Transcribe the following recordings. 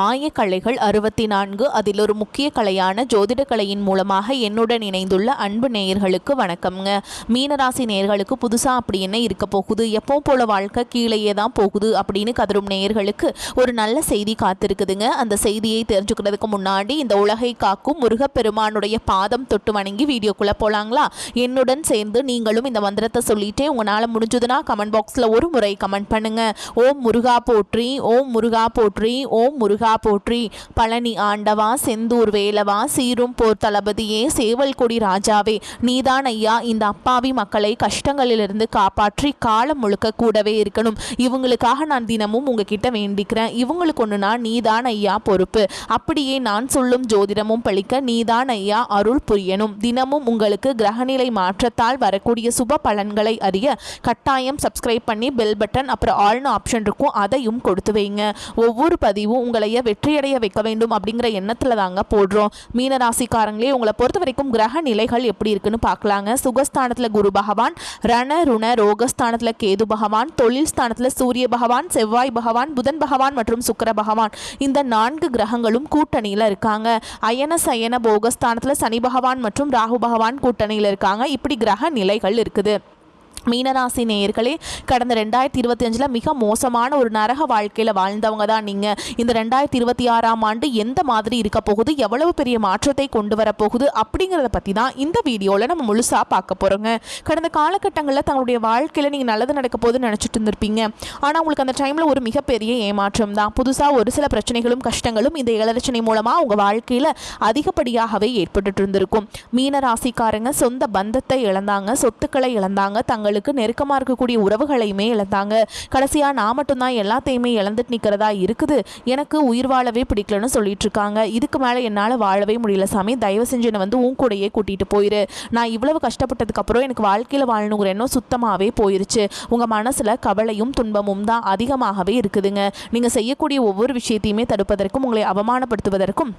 ஆயக்கலைகள் 64 அதில் ஒரு முக்கிய கலையான ஜோதிட கலையின் மூலமாக என்னுடன் இணைந்துள்ள அன்பு நேயர்களுக்கு வணக்கம்ங்க. மீனராசி நேயர்களுக்கு புதுசாக அப்படி என்ன இருக்க போகுது, எப்போ போல வாழ்க்கை கீழேயே தான் போகுது அப்படின்னு கதரும் நேயர்களுக்கு ஒரு நல்ல செய்தி காத்திருக்குதுங்க. அந்த செய்தியை தெரிஞ்சுக்கிறதுக்கு முன்னாடி இந்த உலகை காக்கும் முருகப்பெருமானுடைய பாதம் தொட்டு வணங்கி வீடியோக்குள்ளே போகலாங்களா? என்னுடன் சேர்ந்து நீங்களும் இந்த மந்திரத்தை சொல்லிட்டே உங்களால் முடிஞ்சதுன்னா கமெண்ட் பாக்ஸில் ஒரு முறை கமெண்ட் பண்ணுங்க. ஓம் முருகா போற்றி, ஓம் முருகா போற்றி, ஓம் முருகா போற்றி. பழனி ஆண்டவா, செந்தூர் வேலவா, சீரும் போர் தளபதியே, சேவல் கொடி ராஜாவே, நீதான் ஐயா இந்த அப்பாவி மக்களை கஷ்டங்களிலிருந்து காப்பாற்றி காலம் முழுக்க கூடவே இருக்கணும். இவங்களுக்காக நான் தினமும் உங்ககிட்ட வேண்டிக்கிறேன். இவங்களுக்கு ஒன்றுனா நீதான் ஐயா பொறுப்பு. அப்படியே நான் சொல்லும் ஜோதிடமும் பழிக்க நீதான் ஐயா அருள் புரியணும். தினமும் உங்களுக்கு கிரகநிலை மாற்றத்தால் வரக்கூடிய சுப பலன்களை அறிய கட்டாயம் சப்ஸ்கிரைப் பண்ணி பெல் பட்டன் அப்புறம் ஆல்னு ஆப்ஷன் இருக்கும், அதையும் கொடுத்து வைங்க. ஒவ்வொரு பதிவும் உங்களை வெற்றியடைய வைக்க வேண்டும் அப்படிங்கிற எண்ணத்துல தாங்க போடுறோம். மீனராசிக்காரங்களே, உங்களை பொறுத்த வரைக்கும் கிரக நிலைகள் எப்படி இருக்குன்னு பார்க்கலாங்க. சுகஸ்தானத்துல குரு பகவான், ரண ருண ரோகஸ்தானத்துல கேது பகவான், தொழில் ஸ்தானத்துல சூரிய பகவான், செவ்வாய் பகவான், புதன் பகவான் மற்றும் சுக்கிர பகவான், இந்த 4 கிரகங்களும் கூட்டணியில இருக்காங்க. அயன சயன போகஸ்தானத்துல சனி பகவான் மற்றும் ராகு பகவான் கூட்டணியில இருக்காங்க. இப்படி கிரக நிலைகள் இருக்குது. மீனராசி நேயர்களே, கடந்த 2025 மிக மோசமான ஒரு நரக வாழ்க்கையில் வாழ்ந்தவங்க தான் நீங்கள். இந்த 2026ஆம் ஆண்டு எந்த மாதிரி இருக்க போகுது, எவ்வளவு பெரிய மாற்றத்தை கொண்டு வரப்போகுது அப்படிங்கிறத பற்றி தான் இந்த வீடியோவில் நம்ம முழுசாக பார்க்க போகிறோங்க. கடந்த காலகட்டங்களில் தங்களுடைய வாழ்க்கையில் நீங்கள் நல்லது நடக்க போகுதுன்னு நினச்சிட்டு இருந்திருப்பீங்க. ஆனால் உங்களுக்கு அந்த டைமில் ஒரு மிகப்பெரிய ஏமாற்றம் தான். புதுசாக ஒரு சில பிரச்சனைகளும் கஷ்டங்களும் இந்த இளரச்சனை மூலமாக உங்கள் வாழ்க்கையில் அதிகப்படியாகவே ஏற்பட்டு இருந்திருக்கும். மீனராசிக்காரங்க சொந்த பந்தத்தை இழந்தாங்க, சொத்துக்களை இழந்தாங்க, தங்களுக்கு நெருக்கமாக இருக்கக்கூடிய உறவுகளையுமே இழந்தாங்க. கடைசியா நான் மட்டும்தான் எல்லாத்தையுமே இழந்துட்டு நிற்கிறதா இருக்குது, எனக்கு உயிர் வாழவே பிடிக்கலன்னு சொல்லிட்டு இருக்காங்க. இதுக்கு மேலே என்னால் வாழவே முடியல சாமி, தயவு செஞ்சு என்னை வந்து உன் கூடையே கூட்டிகிட்டு போயிரு. நான் இவ்வளவு கஷ்டப்பட்டதுக்கு அப்புறம் எனக்கு வாழ்க்கையில் வாழணுங்கிற எண்ணம் சுத்தமாகவே போயிருச்சு. உங்கள் மனசில் கவலையும் துன்பமும் தான் அதிகமாகவே இருக்குதுங்க. நீங்கள் செய்யக்கூடிய ஒவ்வொரு விஷயத்தையுமே தடுப்பதற்கும் உங்களை அவமானப்படுத்துவதற்கும்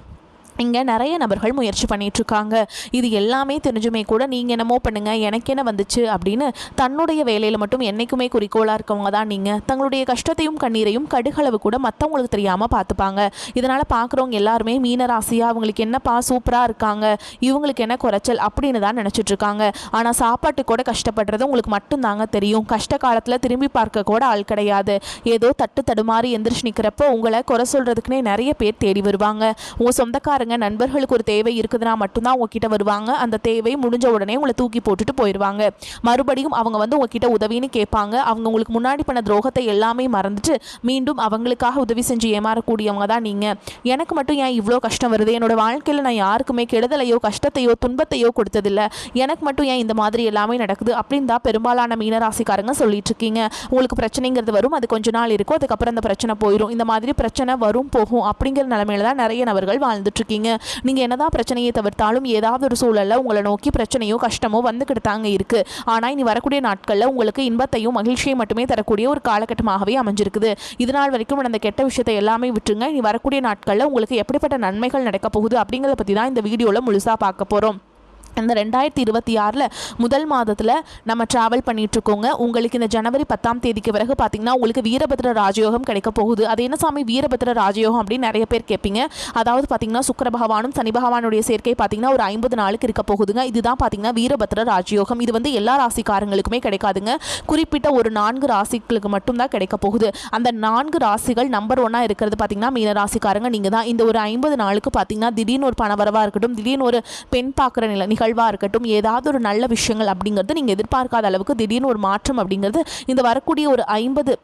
இங்கே நிறைய நபர்கள் முயற்சி பண்ணிகிட்ருக்காங்க. இது எல்லாமே தெரிஞ்சுமே கூட நீங்கள் என்னமோ பண்ணுங்கள், எனக்கு என்ன வந்துச்சு அப்படின்னு தன்னுடைய வேலையில் மட்டும் என்றைக்குமே குறிக்கோளாக இருக்கவங்க தான் நீங்கள். தங்களுடைய கஷ்டத்தையும் கண்ணீரையும் கடுகளவு கூட மற்றவங்களுக்கு தெரியாமல் பார்த்துப்பாங்க. இதனால் பார்க்குறவங்க எல்லாருமே மீனராசியாக அவங்களுக்கு என்னப்பா சூப்பராக இருக்காங்க, இவங்களுக்கு என்ன குறைச்சல் அப்படின்னு தான் நினச்சிட்ருக்காங்க. ஆனால் சாப்பாட்டு கூட கஷ்டப்படுறது உங்களுக்கு மட்டும்தாங்க தெரியும். கஷ்ட காலத்தில் திரும்பி பார்க்க கூட ஆள் கிடையாது. ஏதோ தட்டு தடுமாறி எந்திரிச்சு நிற்கிறப்போ உங்களை குறை சொல்கிறதுக்குன்னே நிறைய பேர் தேடி வருவாங்க. உங்கள் சொந்தக்காரங்க நண்பர்களுக்கு ஒரு தேவை இருக்குதுன்னா மட்டும்தான் உங்ககிட்ட வருவாங்க. அந்த தேவை முடிஞ்ச உடனே உங்களை தூக்கி போட்டுட்டு போயிடுவாங்க. மறுபடியும் அவங்க வந்து உங்ககிட்ட உதவின்னு கேட்பாங்க. அவங்க உங்களுக்கு முன்னாடி பண்ண துரோகத்தை எல்லாமே மறந்துட்டு மீண்டும் அவங்களுக்காக உதவி செஞ்சு ஏமாறக்கூடியவங்க தான் நீங்கள். எனக்கு மட்டும் ஏன் இவ்வளோ கஷ்டம் வருது, என்னோட வாழ்க்கையில் நான் யாருக்குமே கெடுதலையோ கஷ்டத்தையோ துன்பத்தையோ கொடுத்ததில்லை, எனக்கு மட்டும் ஏன் இந்த மாதிரி எல்லாமே நடக்குது அப்படின்னு தான் பெரும்பாலான மீனராசிக்காரங்க சொல்லிட்டு இருக்கீங்க. உங்களுக்கு பிரச்சனைங்கிறது வரும், அது கொஞ்ச நாள் இருக்கும், அதுக்கப்புறம் அந்த பிரச்சனை போயிடும். இந்த மாதிரி பிரச்சனை வரும் போகும் அப்படிங்கிற நிலைமையில தான் நிறைய நபர்கள் வாழ்ந்துட்டு இருக்கீங்க. நீங்க என்னதான் பிரச்சனையை தவிர்த்தாலும் ஏதாவது ஒரு சூழல்ல உங்களை நோக்கி பிரச்சனையோ கஷ்டமோ வந்துகிட்டு தாங்க இருக்கு. ஆனா இனி வரக்கூடிய நாட்கள்ல உங்களுக்கு இன்பத்தையும் மகிழ்ச்சியை மட்டுமே தரக்கூடிய ஒரு காலகட்டமாகவே அமைஞ்சிருக்குது. இதனால் வரைக்கும் அந்த கெட்ட விஷயத்தை எல்லாமே விட்டுருங்க. இனி வரக்கூடிய நாட்கள்ல உங்களுக்கு எப்படிப்பட்ட நன்மைகள் நடக்க போகுது அப்படிங்கிறத பத்தி தான் இந்த வீடியோல முழுசா பார்க்க போறோம். இந்த 2026 முதல் மாதத்தில் நம்ம ட்ராவல் பண்ணிகிட்ருக்கோங்க. உங்களுக்கு இந்த ஜனவரி 10ஆம் தேதிக்கு பிறகு பார்த்திங்கன்னா உங்களுக்கு வீரபத்ர ராஜயோகம் கிடைக்க போகுது. அது என்ன சாமி வீரபத்ர ராஜயோகம் அப்படின்னு நிறைய பேர் கேட்பீங்க. அதாவது பார்த்திங்கன்னா சுக்கிர பகவானும் சனி பகவானுடைய சேர்க்கை பார்த்திங்கன்னா ஒரு 50 நாளுக்கு இருக்க போகுதுங்க. இதுதான் பார்த்திங்கன்னா வீரபத்ர ராஜயோகம். இது வந்து எல்லா ராசிக்காரங்களுக்குமே கிடைக்காதுங்க. குறிப்பிட்ட ஒரு 4 ராசிகளுக்கு மட்டும்தான் கிடைக்க போகுது. அந்த 4 ராசிகள் நம்பர் 1 இருக்கிறது பார்த்திங்கன்னா மீன ராசிக்காரங்க நீங்கள் தான். இந்த ஒரு 50 நாளுக்கு பார்த்திங்கன்னா திடீர்னு ஒரு பணவரவாக இருக்கட்டும், திடீர்னு ஒரு பெண் பார்க்குற நிகழ்வாக இருக்கட்டும், ஏதாவது ஒரு நல்ல விஷயங்கள் அப்படிங்கிறது நீங்கள் எதிர்பார்க்காத அளவுக்கு திடீர்னு ஒரு மாற்றம் அப்படிங்கிறது இந்த வரக்கூடிய ஒரு 50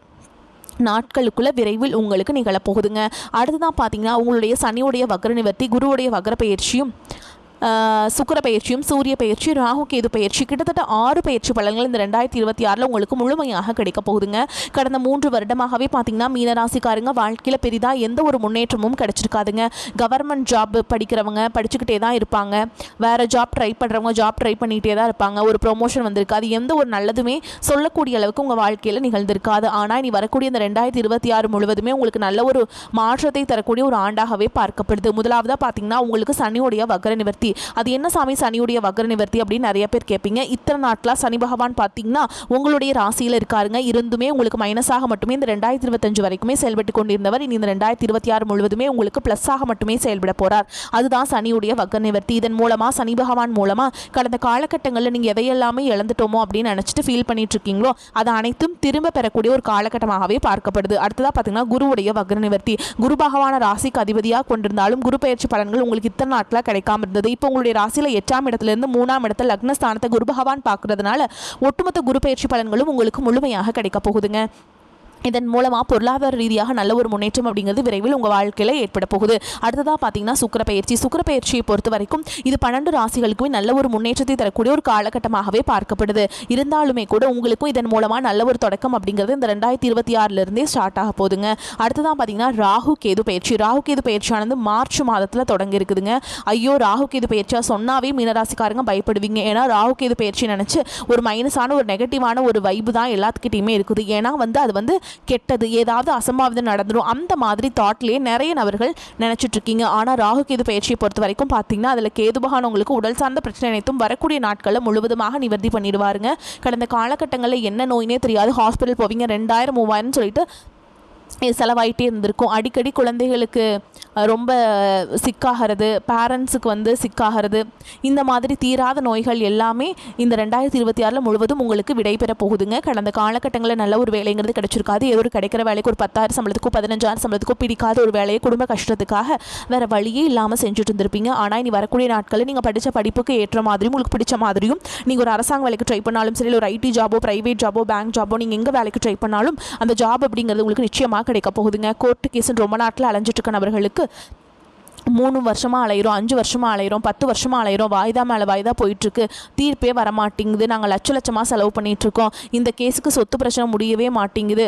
நாட்களுக்குள்ள விரைவில் உங்களுக்கு நிகழப்போகுதுங்க. அடுத்துதான் பார்த்தீங்கன்னா உங்களுடைய சனியுடைய வக்ர நிவர்த்தி, குருவுடைய வக்ர பயிற்சியும், சுக்கிர பயிற்சியும், சூரிய பயிற்சி, ராகு கேது பயிற்சி, கிட்டத்தட்ட 6 பயிற்சி பலன்கள் இந்த 2026 உங்களுக்கு முழுமையாக கிடைக்க போகுதுங்க. கடந்த 3 வருடமாகவே பார்த்தீங்கன்னா மீனராசிக்காரங்க வாழ்க்கையில் பெரிதாக எந்த ஒரு முன்னேற்றமும் கிடைச்சிருக்காதுங்க. கவர்மெண்ட் ஜாப் படிக்கிறவங்க படிச்சுக்கிட்டே தான் இருப்பாங்க, வேறு ஜாப் ட்ரை பண்ணுறவங்க ஜாப் ட்ரை பண்ணிகிட்டே தான் இருப்பாங்க. ஒரு ப்ரொமோஷன் வந்திருக்காது, எந்த ஒரு நல்லதுமே சொல்லக்கூடிய அளவுக்கு உங்கள் வாழ்க்கையில் நிகழ்ந்திருக்காது. ஆனால் இனி வரக்கூடிய இந்த 2026 முழுவதுமே உங்களுக்கு நல்ல ஒரு மாற்றத்தை தரக்கூடிய ஒரு ஆண்டாகவே பார்க்கப்படுது. முதலாவதாக பார்த்தீங்கன்னா உங்களுக்கு சனியுடைய வக்ர நிவர்த்தி. அது என்ன சாமி சனியுடைய வக்ர நிவர்த்தி அப்படின்னு நிறைய பேர் கேட்பீங்க. இத்தனை நாட்களாக சனி பகவான் பார்த்தீங்கன்னா உங்களுடைய ராசியில் இருக்காருங்க. இருந்துமே உங்களுக்கு மைனஸாக மட்டுமே இந்த 2025 வரைக்குமே செயல்பட்டு கொண்டிருந்தவர் இனி இந்த 2026 முழுவதுமே உங்களுக்கு ப்ளஸ்ஸாக மட்டுமே செயல்பட போகிறார். அதுதான் சனியுடைய வக்ர நிவர்த்தி. இதன் மூலமாக சனி பகவான் மூலமாக கடந்த காலகட்டங்களில் நீங்கள் எதையெல்லாமே இழந்துட்டோமோ அப்படின்னு நினச்சிட்டு ஃபீல் பண்ணிட்டு இருக்கீங்களோ அதை அனைத்தும் திரும்ப பெறக்கூடிய ஒரு காலகட்டமாகவே பார்க்கப்படுது. அடுத்ததாக பார்த்தீங்கன்னா குருவுடைய வக்ர நிவர்த்தி. குரு பகவான ராசிக்கு அதிபதியாக கொண்டிருந்தாலும் குரு பயிற்சி பலன்கள் உங்களுக்கு இத்தனை நாட்களாக கிடைக்காம இருந்தது. இப்போ உங்களுடைய ராசியில் 8ஆம் இடத்துலேருந்து 3ஆம் இடத்துல லக்னஸ்தானத்தை குரு பகவான் பார்க்கறதுனால ஒட்டுமொத்த குரு பயிற்சி பலன்களும் உங்களுக்கு முழுமையாக கிடைக்க போகுதுங்க. இதன் மூலமாக பொருளாதார ரீதியாக நல்ல ஒரு முன்னேற்றம் அப்படிங்கிறது விரைவில் உங்கள் வாழ்க்கையில் ஏற்பட போகுது. அடுத்ததாக பார்த்தீங்கன்னா சுக்கிர பயிற்சியை பொறுத்த வரைக்கும் இது 12 ராசிகளுக்குமே நல்ல ஒரு முன்னேற்றத்தை தரக்கூடிய ஒரு காலகட்டமாகவே பார்க்கப்படுது. இருந்தாலுமே கூட உங்களுக்கும் இதன் மூலமாக நல்ல ஒரு தொடக்கம் அப்படிங்கிறது இந்த 2026 ஸ்டார்ட் ஆக போகுதுங்க. அடுத்ததான் பார்த்தீங்கன்னா ராகு கேது பயிற்சியானது மார்ச் மாதத்தில் தொடங்கி இருக்குதுங்க. ஐயோ ராகு கேது பயிற்சியாக சொன்னாவே மீனராசிக்காரங்க பயப்படுவீங்க. ஏன்னா ராகு கேது பயிற்சி நினச்சி ஒரு மைனஸான ஒரு நெகட்டிவான ஒரு வைப்பு தான் எல்லாத்துக்கிட்டையுமே இருக்குது. ஏன்னா அது கெட்டது, ஏதாவது அசம்பாவிதம் நடந்துடும், அந்த மாதிரி தாட்லேயே நிறைய நபர்கள் நினச்சிட்டு இருக்கீங்க. ஆனால் ராகு கேது பயிற்சியை பொறுத்த வரைக்கும் பார்த்தீங்கன்னா அதில் கேது பகவான் உங்களுக்கு உடல் சார்ந்த பிரச்சனை அனைத்தும் வரக்கூடிய நாட்களில் முழுவதுமாக நிவர்த்தி பண்ணிடுவாருங்க. கடந்த காலகட்டங்களில் என்ன நோயினே தெரியாது, ஹாஸ்பிட்டல் போவீங்க, 2000 3000 சொல்லிட்டு செலவாயிட்டே இருந்திருக்கும். அடிக்கடி குழந்தைகளுக்கு ரொம்ப சிக்காகிறது, பேரண்ட்ஸுக்கு சிக்காகிறது, இந்த மாதிரி தீராத நோய்கள் எல்லாமே இந்த 2026 முழுவதும் உங்களுக்கு விடைபெற போகுதுங்க. கடந்த காலகட்டங்களில் நல்ல ஒரு வேலைங்கிறது கிடைச்சிருக்காது. ஏதோ ஒரு கிடைக்கிற வேலைக்கு ஒரு 10,000 சம்பளத்துக்கோ 15,000 சம்பளத்துக்கோ பிடிக்காத ஒரு வேலையை குடும்ப கஷ்டத்துக்காக வேறு வழியே இல்லாமல் செஞ்சுட்டு இருந்திருப்பீங்க. ஆனால் இனி வரக்கூடிய நாட்களில் நீங்கள் படித்த படிப்புக்கு ஏற்ற மாதிரியும் உங்களுக்கு பிடிச்ச மாதிரியும் நீங்கள் ஒரு அரசாங்க வேலைக்கு ட்ரை பண்ணாலும் சரி, ஒரு ஐடி ஜாபோ, பிரைவேட் ஜாபோ, பேங்க் ஜாபோ, நீங்கள் எங்கே வேலைக்கு ட்ரை பண்ணாலும் அந்த ஜாப் அப்படிங்கிறது உங்களுக்கு நிச்சயமாக கிடைக்க போகுதுங்க. கோர்ட்டு கேஸுன்னு ரொம்ப நாட்டில் அலைஞ்சிட்டு இருக்க நபர்களுக்கு 3 வருஷமாக அலையிறோம், 5 வருஷமாக அலையிறோம், 10 வருஷமாக அலையிறோம், வாய்தா மேலே வாய்தா போயிட்டுருக்கு, தீர்ப்பே வரமாட்டேங்குது, நாங்கள் லட்சமாக செலவு பண்ணிகிட்ருக்கோம், இந்த கேஸுக்கு சொத்து பிரச்சனை முடியவே மாட்டேங்குது,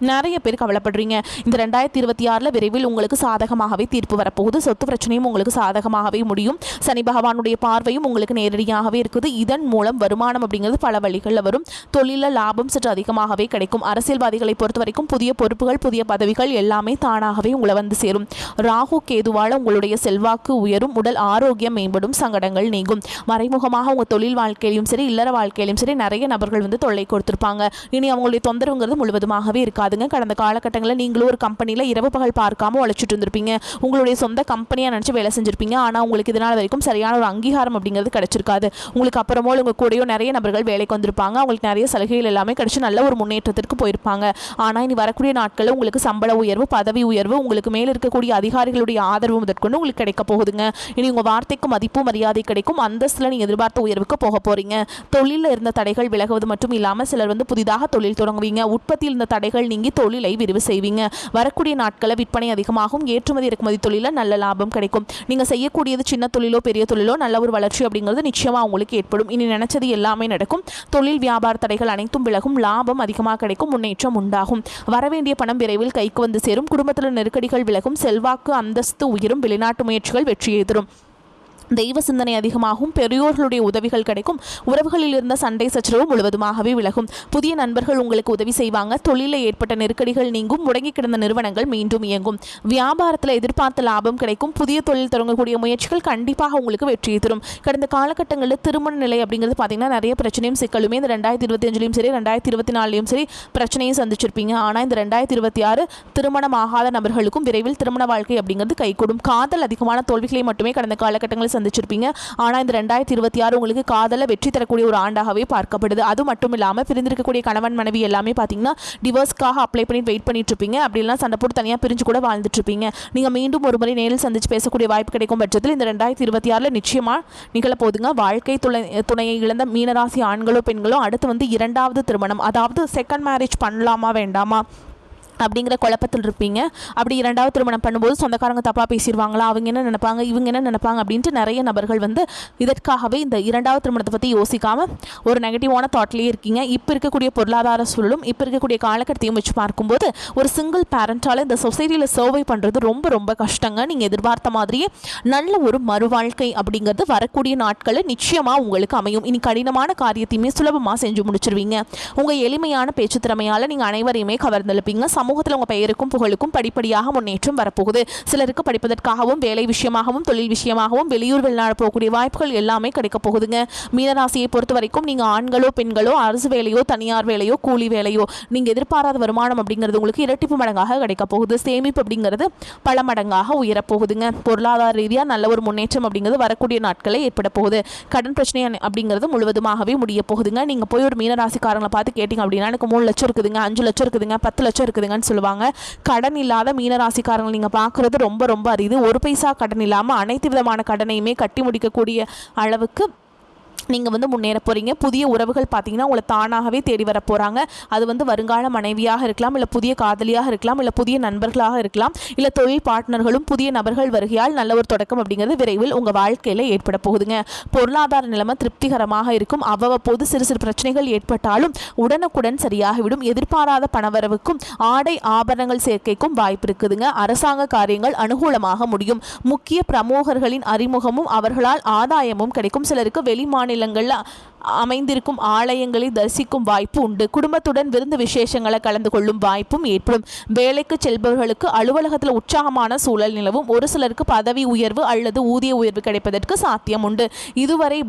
நிறைய பேர் கவலைப்படுறீங்க. இந்த 2026 விரைவில் உங்களுக்கு சாதகமாகவே தீர்ப்பு வரப்போகுது. சொத்து பிரச்சனையும் உங்களுக்கு சாதகமாகவே முடியும். சனி பகவானுடைய பார்வையும் உங்களுக்கு நேரடியாகவே இருக்குது. இதன் மூலம் வருமானம் அப்படிங்கிறது பல வழிகளில் வரும். தொழிலில் லாபம் சற்று அதிகமாகவே கிடைக்கும். அரசியல்வாதிகளை பொறுத்த வரைக்கும் புதிய பொறுப்புகள், புதிய பதவிகள் எல்லாமே தானாகவே உங்களை சேரும். ராகு கேதுவால் உங்களுடைய செல்வாக்கு உயரும், உடல் ஆரோக்கியம் மேம்படும், சங்கடங்கள் நீங்கும். மறைமுகமாக உங்கள் தொழில் வாழ்க்கையிலும் சரி, இல்லற வாழ்க்கையிலும் சரி நிறைய நபர்கள் தொல்லை கொடுத்துருப்பாங்க. இனி அவங்களுடைய தொந்தரவுங்கிறது முழுவதுமாகவே இருக்காது. கடந்த காலகட்டங்களில் நீங்களும் ஒரு கம்பெனியில் இரவு பகல் பார்க்காம உழைச்சிட்டு இருந்திருப்பீங்க. உங்களுடைய சொந்த கம்பெனியாக நினச்சி வேலை செஞ்சுருப்பீங்க. ஆனால் உங்களுக்கு இதனால் வரைக்கும் சரியான ஒரு அங்கீகாரம் அப்படிங்கிறது கிடைச்சிருக்காது. உங்களுக்கு அப்புறமோ உங்கள் கூடயோ நிறைய நபர்கள் வேலைக்கு வந்திருப்பாங்க. அவங்களுக்கு நிறைய சலுகைகள் எல்லாமே கிடைச்சி நல்ல ஒரு முன்னேற்றத்திற்கு போயிருப்பாங்க. ஆனால் இனி வரக்கூடிய நாட்களில் உங்களுக்கு சம்பள உயர்வு, பதவி உயர்வு, உங்களுக்கு மேலே இருக்கக்கூடிய அதிகாரிகளுடைய ஆதரவு முதற்கொண்டு உங்களுக்கு கிடைக்க போகுதுங்க. இனி உங்கள் வார்த்தைக்கு மதிப்பு மரியாதை கிடைக்கும். அந்தஸ்தில் நீங்கள் எதிர்பார்த்த உயர்வுக்கு போக போகிறீங்க. தொழிலில் இருந்த தடைகள் விலகுவது மட்டும் இல்லாமல் சிலர் புதிதாக தொழில் தொடங்குவீங்க. உற்பத்தியில் இருந்த தடைகள் நீங்கி தொழிலை விரிவு செய்வீங்க. வரக்கூடிய நாட்களில் விற்பனை அதிகமாகும். ஏற்றுமதி இறக்குமதி தொழிலில் நல்ல லாபம் கிடைக்கும். நீங்கள் செய்யக்கூடியது சின்ன தொழிலோ பெரிய தொழிலோ நல்ல ஒரு வளர்ச்சி அப்படிங்கிறது நிச்சயமாக உங்களுக்கு ஏற்படும். இனி நினைச்சது எல்லாமே நடக்கும். தொழில் வியாபார தடைகள் அனைத்தும் விலகும். லாபம் அதிகமாக கிடைக்கும். முன்னேற்றம் உண்டாகும். வரவேண்டிய பணம் விரைவில் கைக்கு சேரும். குடும்பத்தில் நெருக்கடிகள் விலகும். செல்வாக்கு அந்தஸ்து உயரும். வெளிநாட்டு முயற்சிகள் வெற்றியை தரும். தெய்வ சிந்தனை அதிகமாகும். பெரியோர்களுடைய உதவிகள் கிடைக்கும். உறவுகளில் இருந்த சண்டை சச்சரவு முழுவதுமாகவே விலகும். புதிய நண்பர்கள் உங்களுக்கு உதவி செய்வாங்க. தொழிலில் ஏற்பட்ட நெருக்கடிகள் நீங்கும். முடங்கி கிடந்த நிறுவனங்கள் மீண்டும் இயங்கும். வியாபாரத்தில் எதிர்பார்த்த லாபம் கிடைக்கும். புதிய தொழில் தொடங்கக்கூடிய முயற்சிகள் கண்டிப்பாக உங்களுக்கு வெற்றியை தரும். கடந்த காலகட்டங்களில் திருமண நிலை அப்படிங்கிறது பார்த்தீங்கன்னா நிறைய பிரச்சனையும் சிக்கலுமே இந்த 2025 சரி 2024 சரி பிரச்சனையும் சந்திச்சிருப்பீங்க. ஆனால் இந்த 2026 திருமணம் ஆகாத நபர்களுக்கும் விரைவில் திருமண வாழ்க்கை அப்படிங்கிறது கைகூடும். காதல் அதிகமான தோல்விகளை மட்டுமே கடந்த காலகட்டங்களில் சந்திச்சிருப்பீங்க. ஆனால் இந்த 2026 உங்களுக்கு காதல வெற்றி தரக்கூடிய ஒரு ஆண்டாகவே பார்க்கப்படுது. அது மட்டும் இல்லாமல் பிரிந்திருக்கக்கூடிய கணவன் மனைவி எல்லாமே பார்த்தீங்கன்னா டிவோர்ஸ்க்காக அப்ளை பண்ணி வெயிட் பண்ணிட்டு இருப்பீங்க. அப்படிலாம் சண்டை போட்டு தனியாக பிரிஞ்சு கூட வாழ்ந்துட்டு இருப்பீங்க. நீங்கள் மீண்டும் ஒரு முறை நேரில் சந்திச்சு பேசக்கூடிய வாய்ப்பு கிடைக்கும் பட்சத்தில் இந்த 2026 நிச்சயமாக நிகழப்போகுதுங்க. வாழ்க்கை துணையை இழந்த மீனராசி ஆண்களோ பெண்களோ அடுத்து 2வது திருமணம், அதாவது செகண்ட் மேரேஜ் பண்ணலாமா வேண்டாமா அப்படிங்கிற குழப்பத்தில் இருப்பீங்க. அப்படி 2வது திருமணம் பண்ணும்போது சொந்தக்காரங்க தப்பாக பேசிடுவாங்களா, அவங்க என்ன நினைப்பாங்க, இவங்க என்ன நினைப்பாங்க அப்படின்ட்டு நிறைய நபர்கள் இதற்காகவே இந்த 2வது திருமணத்தை பற்றி யோசிக்காமல் ஒரு நெகட்டிவான தாட்லேயே இருக்கீங்க. இப்போ இருக்கக்கூடிய பொருளாதார சூழலும் இப்போ இருக்கக்கூடிய காலகட்டத்தையும் வச்சு பார்க்கும்போது ஒரு சிங்கிள் பேரண்டால் இந்த சொசைட்டியில் சர்வை பண்ணுறது ரொம்ப ரொம்ப கஷ்டங்க. நீங்கள் எதிர்பார்த்த மாதிரியே நல்ல ஒரு மறுவாழ்க்கை அப்படிங்கிறது வரக்கூடிய நாட்களில் நிச்சயமாக உங்களுக்கு அமையும். இனி கடினமான காரியத்தையுமே சுலபமாக செஞ்சு முடிச்சிருவீங்க. உங்கள் எளிமையான பேச்சு திறமையால் நீங்கள் அனைவரையுமே கவர்ந்தெழுப்பீங்க. சமூகத்தில் உங்கள் பெயருக்கும் புகழுக்கும் படிப்படியாக முன்னேற்றம் வரப்போகுது. சிலருக்கு படிப்பதற்காகவும் வேலை விஷயமாகவும் தொழில் விஷயமாகவும் வெளியூர் வெளிநாடு போகக்கூடிய வாய்ப்புகள் எல்லாமே கிடைக்க போகுதுங்க. மீனராசியை பொறுத்த வரைக்கும் நீங்கள் ஆண்களோ பெண்களோ அரசு வேலையோ தனியார் வேலையோ கூலி வேலையோ நீங்கள் எதிர்பாராத வருமானம் அப்படிங்கிறது உங்களுக்கு இரட்டிப்பு மடங்காக கிடைக்க போகுது. சேமிப்பு அப்படிங்கிறது பல மடங்காக உயரப்போகுதுங்க. பொருளாதார ரீதியாக நல்ல ஒரு முன்னேற்றம் அப்படிங்கிறது வரக்கூடிய நாட்களில் ஏற்பட போகுது. கடன் பிரச்சனை அப்படிங்கிறது முழுவதுமாகவே முடிய போகுதுங்க. நீங்கள் போய் ஒரு மீனராசிக்காரங்களை பார்த்து கேட்டிங்க அப்படின்னா எனக்கு 3 லட்சம் இருக்குதுங்க, 5 லட்சம் இருக்குதுங்க, 10 லட்சம் இருக்குதுங்கன்னு சொல்லுவாங்க. கடன் இல்லாத மீனராசிக்காரங்களை நீங்கள் பார்க்குறது ரொம்ப ரொம்ப அரிது. ஒரு பைசா கடன் இல்லாமல் அனைத்து விதமான கடனையுமே கட்டி முடிக்கக்கூடிய அளவுக்கு நீங்கள் முன்னேற போகிறீங்க. புதிய உறவுகள் பார்த்தீங்கன்னா உங்களை தானாகவே தேடி வர போகிறாங்க. அது வருங்கால மனைவியாக இருக்கலாம், இல்லை புதிய காதலியாக இருக்கலாம், இல்லை புதிய நண்பர்களாக இருக்கலாம், இல்லை தொழில் பார்ட்னர்களும் புதிய நபர்கள் வருகையால் நல்ல ஒரு தொடக்கம் அப்படிங்கிறது விரைவில் உங்கள் வாழ்க்கையில் ஏற்பட போகுதுங்க. பொருளாதார நிலைமை திருப்திகரமாக இருக்கும். அவ்வப்போது சிறு சிறு பிரச்சனைகள் ஏற்பட்டாலும் உடனுக்குடன் சரியாகிவிடும். எதிர்பாராத பணவரவுக்கும் ஆடை ஆபரணங்கள் சேர்க்கைக்கும் வாய்ப்பு இருக்குதுங்க. அரசாங்க காரியங்கள் அனுகூலமாக முடியும். முக்கிய பிரமுகர்களின் அறிமுகமும் அவர்களால் ஆதாயமும் கிடைக்கும். சிலருக்கு வெளி மாநிலங்களில் அமைந்திருக்கும் ஆலயங்களை தரிசிக்கும் வாய்ப்பு உண்டு. குடும்பத்துடன் விருந்து விசேஷங்களை கலந்து கொள்ளும் வாய்ப்பும் ஏற்படும். வேலைக்கு செல்பவர்களுக்கு அலுவலகத்தில் உற்சாகமான சூழல் நிலவும். ஒரு சிலருக்கு பதவி உயர்வு அல்லது ஊதிய உயர்வு கிடைப்பதற்கு சாத்தியம் உண்டு. இதுவரை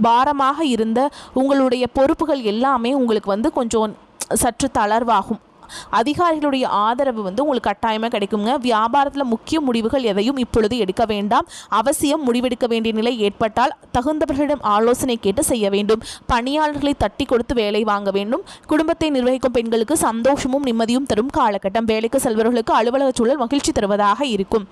பாரமாக இருந்த உங்களுடைய பொறுப்புகள் எல்லாமே உங்களுக்கு கொஞ்சம் சற்று தளர்வாகும். அதிகாரிகளுடைய ஆதரவு உங்களுக்கு கட்டாயமாக கிடைக்குங்க. வியாபாரத்தில் முக்கிய முடிவுகள் எதையும் இப்பொழுது எடுக்க வேண்டாம். அவசியம் முடிவெடுக்க வேண்டிய நிலை ஏற்பட்டால் தகுந்தவர்களிடம் ஆலோசனை கேட்டு செய்ய வேண்டும். பணியாளர்களை தட்டி கொடுத்து வேலை வாங்க வேண்டும். குடும்பத்தை நிர்வகிக்கும் பெண்களுக்கு சந்தோஷமும் நிம்மதியும் தரும் காலகட்டம். வேலைக்கு செல்பவர்களுக்கு அலுவலக சூழல் மகிழ்ச்சி தருவதாக இருக்கும்.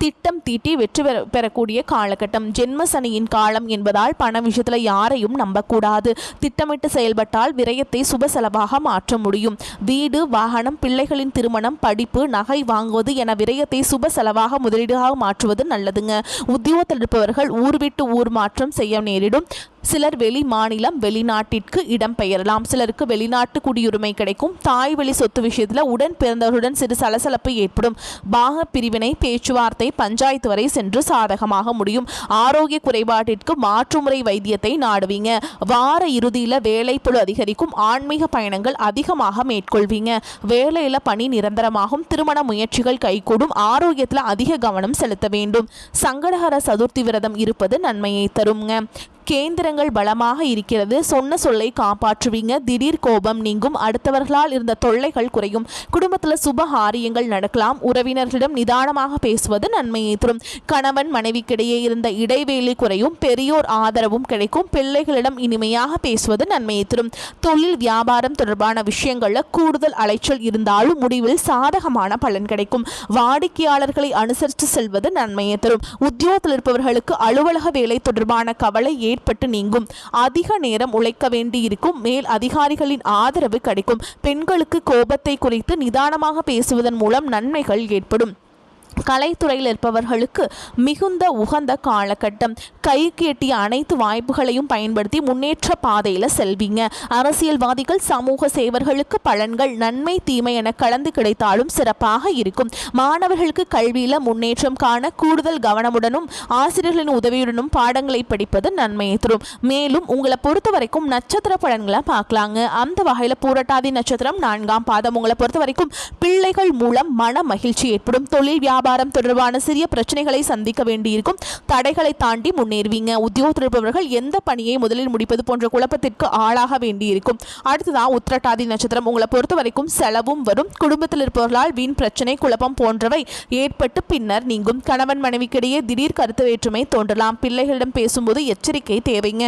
திட்டம் தீட்டி வெற்றி பெறக்கூடிய காலகட்டம். ஜென்ம சனியின் காலம் என்பதால் பண விஷயத்தில் யாரையும் நம்பக்கூடாது. திட்டமிட்டு செயல்பட்டால் விரயத்தை சுப செலவாக மாற்ற முடியும். வீடு, வாகனம், பிள்ளைகளின் திருமணம், படிப்பு, நகை வாங்குவது என விரயத்தை சுப செலவாக முதலீடாக மாற்றுவது நல்லதுங்க. உத்தியோகத்தில் இருப்பவர்கள் ஊர் விட்டு ஊர் மாற்றம் செய்ய நேரிடும். சிலர் வெளி மாநிலம் வெளிநாட்டிற்கு இடம் பெயரலாம். சிலருக்கு வெளிநாட்டு குடியுரிமை கிடைக்கும். தாய் வழி சொத்து விஷயத்தில் உடன் பிறந்தவர்களுடன் சிறு சலசலப்பு ஏற்படும். பாக பிரிவினை பேச்சுவார்த்தை பஞ்சாயத்து வரை சென்று சாதகமாக முடியும். ஆரோக்கிய குறைபாட்டிற்கு மாற்றுமுறை வைத்தியத்தை நாடுவீங்க. வார இறுதியில் வேலைப்பளு அதிகரிக்கும். ஆன்மீக பயணங்கள் அதிகமாக மேற்கொள்வீங்க. வேலையில் பணி நிரந்தரமாகும். திருமண முயற்சிகள் கைகூடும். ஆரோக்கியத்தில் அதிக கவனம் செலுத்த வேண்டும். சங்கடஹர சதுர்த்தி விரதம் இருப்பது நன்மையை தருங்க. கேந்திரங்கள் பலமாக இருக்கிறது. சொன்ன சொல்லை காப்பாற்றுவீங்க. திடீர் கோபம் நீங்கும். அடுத்தவர்களால் இருந்த தொல்லைகள் குறையும். குடும்பத்தில் சுப காரியங்கள் நடக்கலாம். உறவினர்களிடம் நிதானமாக பேசுவது நன்மையை தரும். கணவன் மனைவிக்கிடையே இருந்த இடைவேளை குறையும். பெரியோர் ஆதரவும் கிடைக்கும். பிள்ளைகளிடம் இனிமையாக பேசுவது நன்மையை தரும். தொழில் வியாபாரம் தொடர்பான விஷயங்களில் கூடுதல் அலைச்சல் இருந்தாலும் முடிவில் சாதகமான பலன் கிடைக்கும். வாடிக்கையாளர்களை அனுசரித்து செல்வது நன்மையை தரும். உத்தியோகத்தில் இருப்பவர்களுக்கு அலுவலக வேலை தொடர்பான கவலை ஏற்பட்டு நீங்கும். அதிக நேரம் உழைக்க வேண்டியிருக்கும். மேல் அதிகாரிகளின் ஆதரவு கிடைக்கும். பெண்களுக்கு கோபத்தை குறைத்து நிதானமாக பேசுவதன் மூலம் நன்மைகள் ஏற்படும். கலைத்துறையில் இருப்பவர்களுக்கு மிகுந்த உகந்த காலகட்டம். கைக்கு எட்டிய அனைத்து வாய்ப்புகளையும் பயன்படுத்தி முன்னேற்ற பாதையில் செல்வீங்க. அரசியல்வாதிகள் சமூக சேவர்களுக்கு பலன்கள் நன்மை தீமை என கலந்து கிடைத்தாலும் சிறப்பாக இருக்கும். மாணவர்களுக்கு கல்வியில் முன்னேற்றம் காண கூடுதல் கவனமுடனும் ஆசிரியர்களின் உதவியுடனும் பாடங்களை படிப்பது நன்மையை தரும். மேலும் உங்களை பொறுத்த வரைக்கும் நட்சத்திர பலன்களை பார்க்கலாங்க. அந்த வகையில் பூரட்டாதி நட்சத்திரம் 4ஆம் பாதம். உங்களை பொறுத்த வரைக்கும் பிள்ளைகள் மூலம் மன மகிழ்ச்சி ஏற்படும். தொழில் வியாபாரம் தொடர்பான சிறிய பிரச்சனைகளை சந்திக்க வேண்டியிருக்கும். தடைகளை தாண்டி முன்னேறுவீங்க. உத்தியோகத்தில் இருப்பவர்கள் எந்த பணியை முதலில் முடிப்பது போன்ற குழப்பத்திற்கு ஆளாக வேண்டியிருக்கும். அடுத்ததான் உத்திரட்டாதி நட்சத்திரம். உங்களை பொறுத்த வரைக்கும் செலவும் வரும். குடும்பத்தில் இருப்பவர்களால் வீண் பிரச்சனை குழப்பம் போன்றவை ஏற்பட்டு பின்னர் நீங்கும். கணவன் மனைவிக்கிடையே திடீர் கருத்து வேற்றுமை தோன்றலாம். பிள்ளைகளிடம் பேசும்போது எச்சரிக்கை தேவைங்க.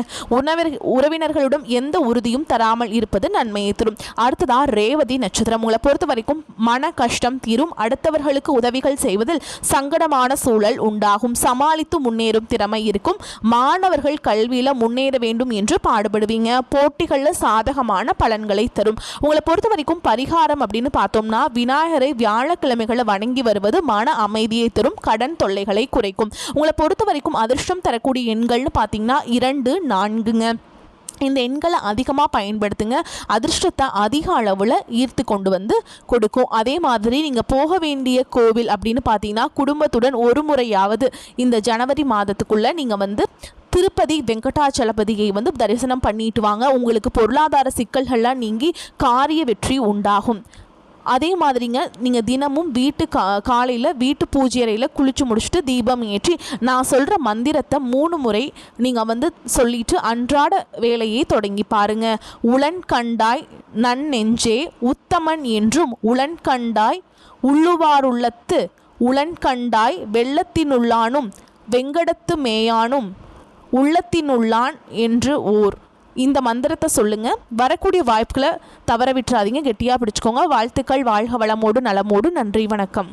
உறவினர்களுடன் எந்த உறுதியும் தராமல் இருப்பது நன்மையை தரும். அடுத்ததான் ரேவதி நட்சத்திரம். உங்களை பொறுத்த வரைக்கும் மன கஷ்டம் தீரும். அடுத்தவர்களுக்கு உதவிகள் செய்வது சங்கடமான சூழல் உண்டாகும். சமாளித்து முன்னேறும் திறமை இருக்கும். மாணவர்கள் கல்வியில முன்னேற வேண்டும் என்று பாடுபடுவீங்க. போட்டிகளில் சாதகமான பலன்களை தரும். உங்களை பொறுத்த வரைக்கும் பரிகாரம் அப்படின்னு பார்த்தோம்னா விநாயகரை வியாழக்கிழமைகளை வணங்கி வருவது மன அமைதியை தரும். கடன் தொல்லைகளை குறைக்கும். உங்களை பொறுத்த வரைக்கும் அதிர்ஷ்டம் தரக்கூடிய எண்கள்னு பார்த்தீங்கன்னா 2, 4ங்க. இந்த எண்களை அதிகமாக பயன்படுத்துங்க. அதிர்ஷ்டத்தை அதிக அளவில் ஈர்த்து கொண்டு வந்து கொடுக்கும். அதே மாதிரி நீங்கள் போக வேண்டிய கோவில் அப்படின்னு பார்த்தீங்கன்னா குடும்பத்துடன் ஒரு முறையாவது இந்த ஜனவரி மாதத்துக்குள்ளே நீங்கள் திருப்பதி வெங்கடாச்சலபதியை வந்து தரிசனம் பண்ணிட்டு வாங்க. உங்களுக்கு பொருளாதார சிக்கல்கள்லாம் நீங்கி காரிய வெற்றி உண்டாகும். அதே மாதிரிங்க நீங்கள் தினமும் காலையில் வீட்டு பூஜை அறையில் குளிச்சு முடிச்சுட்டு தீபம் ஏற்றி நான் சொல்கிற மந்திரத்தை 3 முறை நீங்கள் வந்து சொல்லிட்டு அன்றாட வேலையை தொடங்கி பாருங்க. உளன் கண்டாய் நன்னெஞ்சே உத்தமன் என்றும் உளன் கண்டாய் உள்ளுவாருள்ளத்து உளன் கண்டாய் வெள்ளத்தினுள்ளானும் வெங்கடத்து மேயானும் உள்ளத்தினுள்ளான் என்று ஓர். இந்த மந்திரத்தை சொல்லுங்க. வரக்கூடிய வாய்ப்புகளை தவற விட்டுறாதீங்க. கெட்டியாக பிடிச்சுக்கோங்க. வாழ்த்துக்கள். வாழ்க வளமோடு நலமோடு. நன்றி, வணக்கம்.